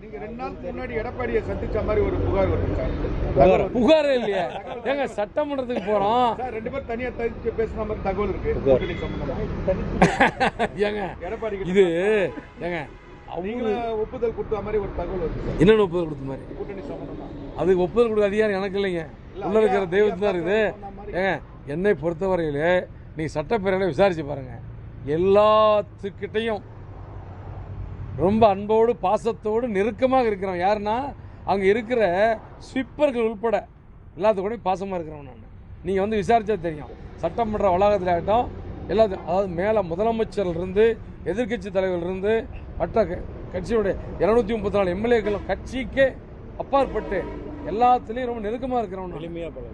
நீங்க 2 நாளுக்கு முன்னாடி எடப்பாடியை சந்திச்ச மாதிரி ஒரு புகார் வருது சார். புகாரே இல்லையா? ஏங்க சட்டமன்றத்துக்கு போறோம் சார், 2 பேரும் தனியா தனிச்சு பேசுன மாதிரி தகவல் இருக்கு. ஏங்க எடப்பாடி இது ஏங்க அவங்க ஒப்புதல் கொடுத்த மாதிரி ஒரு தகவல் வருது. என்னென்ன ஒப்புதல் கொடுத்த மாதிரி? கூட்டணி சம்பந்தமா அதுக்கு ஒப்புதல் கொடுக்க அதிகாரம் எனக்கு இல்லைங்க, உள்ள இருக்கிற தெய்வத்து தான் இருக்குது. ஏங்க என்னை பொறுத்தவரையிலே நீ சட்டப்பேரவையில் விசாரிச்சு பாருங்க, எல்லாத்துக்கிட்டையும் ரொம்ப அன்போடு பாசத்தோடு நெருக்கமாக இருக்கிறோம். யாருன்னா அங்கே இருக்கிற ஸ்வீப்பர்கள் உள்பட எல்லாத்துக்கூடையும் பாசமாக இருக்கிறவன் நான். நீங்கள் வந்து விசாரித்தா தெரியும். சட்டமன்ற வளாகத்தில் ஆகட்டும் எல்லாத்தையும், அதாவது மேலே முதலமைச்சர்லேருந்து எதிர்கட்சி தலைவர்லேருந்து மற்ற கட்சியுடைய 234 எம்எல்ஏக்கள் கட்சிக்கே அப்பாற்பட்டு எல்லாத்துலேயும் ரொம்ப நெருக்கமாக இருக்கிறவன் எளிமையாக.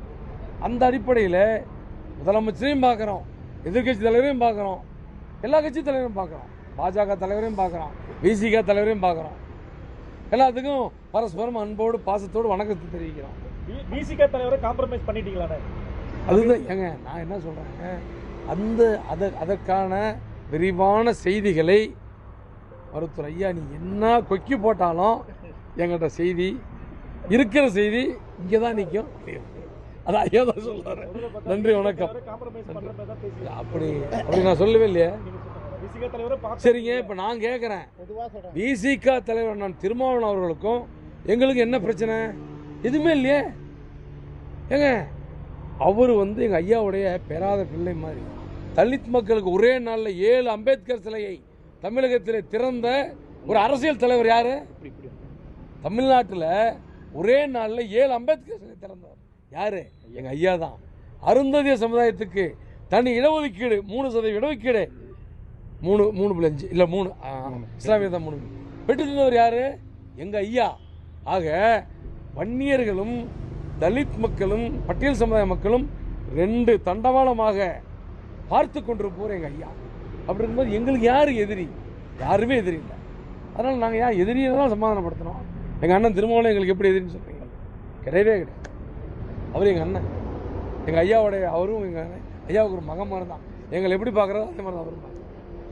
அந்த அடிப்படையில் முதலமைச்சரையும் பார்க்குறோம், எதிர்கட்சி தலைவரையும் பார்க்குறோம், எல்லா கட்சி தலைவரையும் பார்க்குறோம், பாஜக தலைவரையும் பார்க்குறோம், விசிக தலைவரையும் பார்க்குறோம். எல்லாத்துக்கும் பரஸ்பரம் அன்போடு பாசத்தோடு வணக்கத்தை தெரிவிக்கிறோம். விசிக தலைவரை காம்ப்ரமைஸ் பண்ணிட்டீங்களா? அதுதான் ஏங்க நான் என்ன சொல்கிறேங்க, அதற்கான விரிவான செய்திகளை மருத்துவர் ஐயா நீ என்ன கொக்கி போட்டாலும் எங்கள்கிட்ட செய்தி இருக்கிற செய்தி இங்கே தான் நிற்கும். அதான் ஐயா தான் சொல்கிறாரு. நன்றி வணக்கம். அப்படி நான் சொல்லவே இல்லையே. சரிங்க, இப்போ நான் கேட்குறேன், விசிக தலைவர் நான் திருமாவளவன் அவர்களுக்கும் எங்களுக்கு என்ன பிரச்சனை? எதுவுமே இல்லையே. ஏங்க அவர் வந்து எங்கள் ஐயாவுடைய பெறாத பிள்ளை மாதிரி. தலித் மக்களுக்கு ஒரே நாளில் 7 அம்பேத்கர் சிலையை தமிழகத்தில் திறந்த ஒரு அரசியல் தலைவர் யாரு? தமிழ்நாட்டில் ஒரே நாளில் 7 அம்பேத்கர் சிலை திறந்தவர் யாரு? எங்கள் ஐயா தான். அருந்ததிய சமுதாயத்துக்கு தனி இடஒதுக்கீடு 3% இடஒதுக்கீடு 3.5 இல்லை 3 இஸ்லாமிய தான் 3 பெற்று தந்தவர் யாரு? எங்கள் ஐயா. ஆக வன்னியர்களும் தலித் மக்களும் பட்டியல் சமுதாய மக்களும் 2 தண்டவாளமாக பார்த்து கொண்டிருப்போர் எங்கள் ஐயா. அப்படி இருக்கும்போது எங்களுக்கு யார் எதிரி? யாருமே எதிரி இல்லை. அதனால் நாங்கள் யார் எதிரியை தான் சமாதானப்படுத்தணும். எங்கள் அண்ணன் திருமாவளவன் எங்களுக்கு எப்படி எதிரின்னு சொல்கிறீங்க? கிடையவே கிடையாது. அவர் எங்கள் அண்ணன், எங்கள் ஐயாவுடைய அவரும் எங்கள் அண்ணன். ஐயாவுக்கு ஒரு மகன் மாதிரி தான். எங்களை எப்படி பார்க்குறதோ அதே மாதிரி தான் அவரும் பார்க்குறோம்.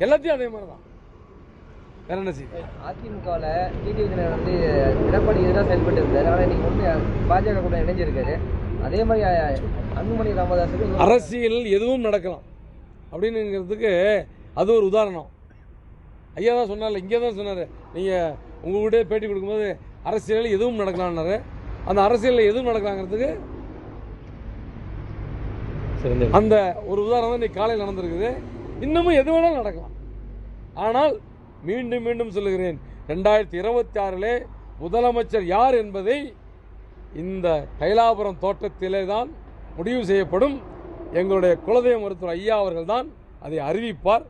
எல்லாத்தையும் அதே மாதிரி தான். வேற என்ன செய்ய? அதிமுகவில் டிடி விஜயன் வந்து எடப்பாடி எதிராக செயல்பட்டு இருந்தார். ஆனால் இன்னைக்கு வந்து பாஜக கூட இணைஞ்சிருக்காரு. அதே மாதிரி அன்புமணி ராமதாஸுக்கு அரசியல் எதுவும் நடக்கலாம் அப்படின்னுங்கிறதுக்கு அது ஒரு உதாரணம். ஐயா தான் சொன்னார், இங்கே தான் சொன்னார், நீங்கள் உங்கள்கிட்ட பேட்டி கொடுக்கும்போது அரசியல் எதுவும் நடக்கலாம்னாரு. அந்த அரசியலில் எதுவும் நடக்கலாங்கிறதுக்கு அந்த ஒரு உதாரணம் தான் இன்னைக்கு காலையில் நடந்திருக்குது. இன்னமும் எது வேணாலும் நடக்கலாம். ஆனால் மீண்டும் மீண்டும் சொல்லுகிறேன், 2026 முதலமைச்சர் யார் என்பதை இந்த தைலாபுரம் தோட்டத்திலே தான் முடிவு செய்யப்படும். எங்களுடைய குலதெய்வ மருத்துவர் ஐயா அவர்கள் தான் அதை அறிவிப்பார்.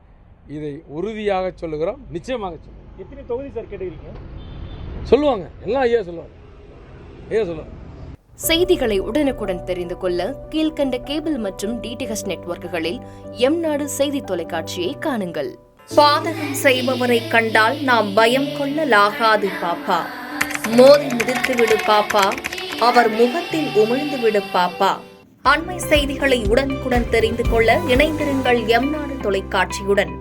இதை உறுதியாக சொல்லுகிறோம், நிச்சயமாக சொல்லுவோம். எத்தனை தொகுதி சார் கேட்டுக்கிறீங்க? சொல்லுவாங்க, எல்லாம் ஐயா சொல்லுவாங்க. ஐயா சொல்லுவாங்க. செய்திகளை உடனுக்குடன் தெரிந்து கொள்ள கீழ்கண்ட கேபிள் மற்றும் டிடிஹெச் நெட்வொர்க்குகளில் எம்நாடு செய்தி தொலைக்காட்சியை காணுங்கள். பாதகம் செய்பவரை கண்டால் நாம் பயம் கொள்ளலாகாது பாப்பா. மோதி மிதித்து விடு பாப்பா, அவர் முகத்தில் உமிழ்ந்து விடு பாப்பா. அண்மை செய்திகளை உடனுக்குடன் தெரிந்து கொள்ள இணைந்திருங்கள் எம்நாடு தொலைக்காட்சியுடன்.